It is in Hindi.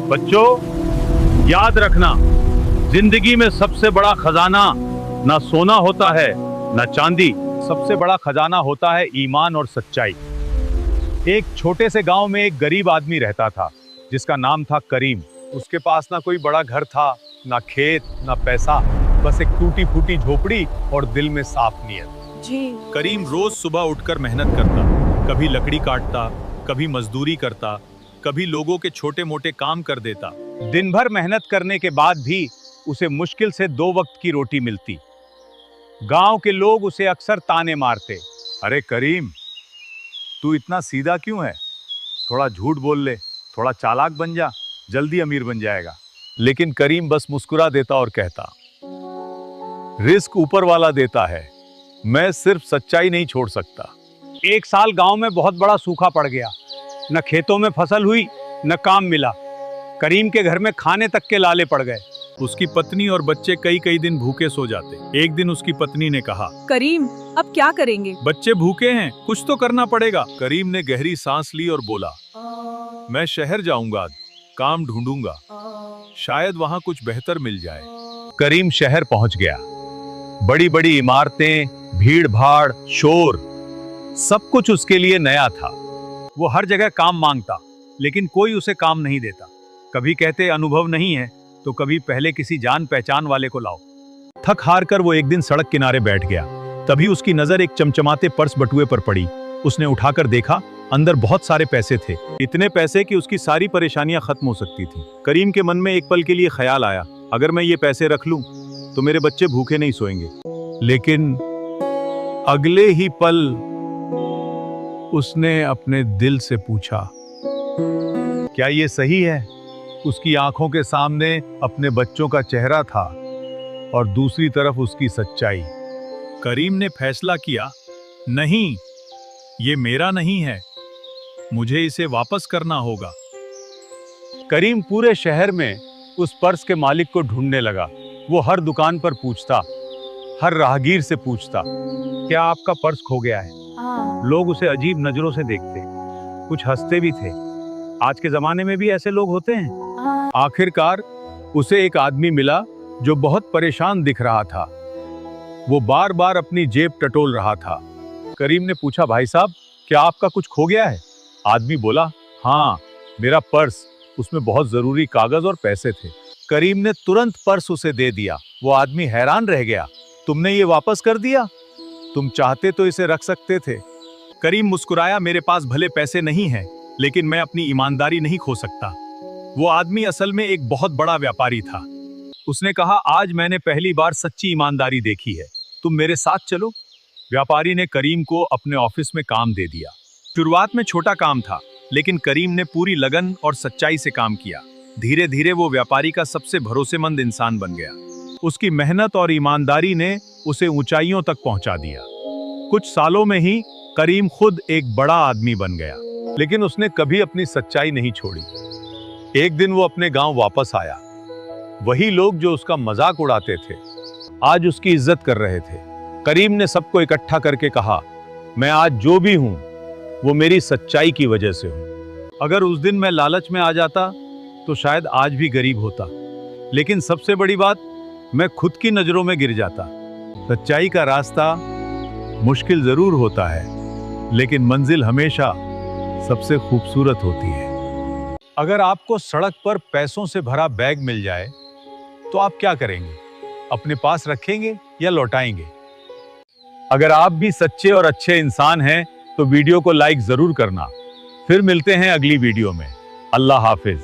बच्चों, याद रखना, जिंदगी में सबसे बड़ा खजाना ना सोना होता है ना चांदी, सबसे बड़ा खजाना होता है ईमान और सच्चाई। एक छोटे से गांव में एक गरीब आदमी रहता था जिसका नाम था करीम। उसके पास ना कोई बड़ा घर था, ना खेत, ना पैसा, बस एक टूटी फूटी झोपड़ी और दिल में साफ नीयत। जी। करीम रोज सुबह उठकर मेहनत करता, कभी लकड़ी काटता, कभी मजदूरी करता, कभी लोगों के छोटे मोटे काम कर देता। दिन भर मेहनत करने के बाद भी उसे मुश्किल से 2 वक्त की रोटी मिलती। गांव के लोग उसे अक्सर ताने मारते, अरे करीम, तू इतना सीधा क्यों है? थोड़ा झूठ बोल ले, थोड़ा चालाक बन जा, जल्दी अमीर बन जाएगा। लेकिन करीम बस मुस्कुरा देता और कहता, रिस्क ऊपर वाला देता है, मैं सिर्फ सच्चाई नहीं छोड़ सकता। एक साल गांव में बहुत बड़ा सूखा पड़ गया, न खेतों में फसल हुई, न काम मिला। करीम के घर में खाने तक के लाले पड़ गए। उसकी पत्नी और बच्चे कई कई दिन भूखे सो जाते। एक दिन उसकी पत्नी ने कहा, करीम, अब क्या करेंगे? बच्चे भूखे हैं, कुछ तो करना पड़ेगा। करीम ने गहरी सांस ली और बोला, मैं शहर जाऊंगा, काम ढूंढूंगा, शायद वहां कुछ बेहतर मिल जाए। करीम शहर पहुंच गया। बड़ी बड़ी इमारतें, भीड़ भाड़, शोर, सब कुछ उसके लिए नया था। वो हर जगह काम मांगता, लेकिन कोई उसे काम नहीं देता। कभी कहते अनुभव नहीं है, तो कभी पहले किसी जान पहचान वाले को लाओ। थक हार कर वो एक दिन सड़क किनारे बैठ गया। तभी उसकी नजर एक चमचमाते पर्स बटुए पर पड़ी। उसने उठाकर देखा, अंदर बहुत सारे पैसे थे, इतने पैसे कि उसकी सारी परेशानियां खत्म हो सकती थी। करीम के मन में एक पल के लिए ख्याल आया, अगर मैं ये पैसे रख लूं तो मेरे बच्चे भूखे नहीं सोएंगे। लेकिन अगले ही पल उसने अपने दिल से पूछा, क्या ये सही है? उसकी आंखों के सामने अपने बच्चों का चेहरा था और दूसरी तरफ उसकी सच्चाई। करीम ने फैसला किया, नहीं, ये मेरा नहीं है, मुझे इसे वापस करना होगा। करीम पूरे शहर में उस पर्स के मालिक को ढूंढने लगा। वो हर दुकान पर पूछता, हर राहगीर से पूछता, क्या आपका पर्स खो गया है? लोग उसे अजीब नजरों से देखते, कुछ हंसते भी थे। आज के जमाने में भी ऐसे लोग होते हैं। आखिरकार उसे एक आदमी मिला जो बहुत परेशान दिख रहा था। वो बार बार अपनी जेब टटोल रहा था। करीम ने पूछा, भाई साहब, क्या आपका कुछ खो गया है? आदमी बोला, हाँ, मेरा पर्स, उसमें बहुत जरूरी कागज और पैसे थे। करीम ने तुरंत पर्स उसे दे दिया। वो आदमी हैरान रह गया, तुमने ये वापस कर दिया? तुम चाहते तो इसे रख सकते थे। करीम मुस्कुराया, मेरे पास भले पैसे नहीं हैं, लेकिन मैं अपनी ईमानदारी नहीं खो सकता। वो आदमी असल में एक बहुत बड़ा व्यापारी था। उसने कहा, आज मैंने पहली बार सच्ची ईमानदारी देखी है, तुम मेरे साथ चलो। व्यापारी ने करीम को अपने ऑफिस में काम दे दिया। शुरुआत में छोटा काम था, लेकिन करीम ने पूरी लगन और सच्चाई से काम किया। धीरे धीरे वो व्यापारी का सबसे भरोसेमंद इंसान बन गया। उसकी मेहनत और ईमानदारी ने उसे ऊंचाइयों तक पहुंचा दिया। कुछ सालों में ही करीम खुद एक बड़ा आदमी बन गया, लेकिन उसने कभी अपनी सच्चाई नहीं छोड़ी। एक दिन वो अपने गांव वापस आया। वही लोग जो उसका मजाक उड़ाते थे, आज उसकी इज्जत कर रहे थे। करीम ने सबको इकट्ठा करके कहा, मैं आज जो भी हूं, वो मेरी सच्चाई की वजह से हूं। अगर उस दिन मैं लालच में आ जाता तो शायद आज भी गरीब होता, लेकिन सबसे बड़ी बात, मैं खुद की नजरों में गिर जाता। सच्चाई का रास्ता मुश्किल जरूर होता है, लेकिन मंजिल हमेशा सबसे खूबसूरत होती है। अगर आपको सड़क पर पैसों से भरा बैग मिल जाए तो आप क्या करेंगे? अपने पास रखेंगे या लौटाएंगे? अगर आप भी सच्चे और अच्छे इंसान हैं तो वीडियो को लाइक जरूर करना। फिर मिलते हैं अगली वीडियो में। अल्लाह हाफिज।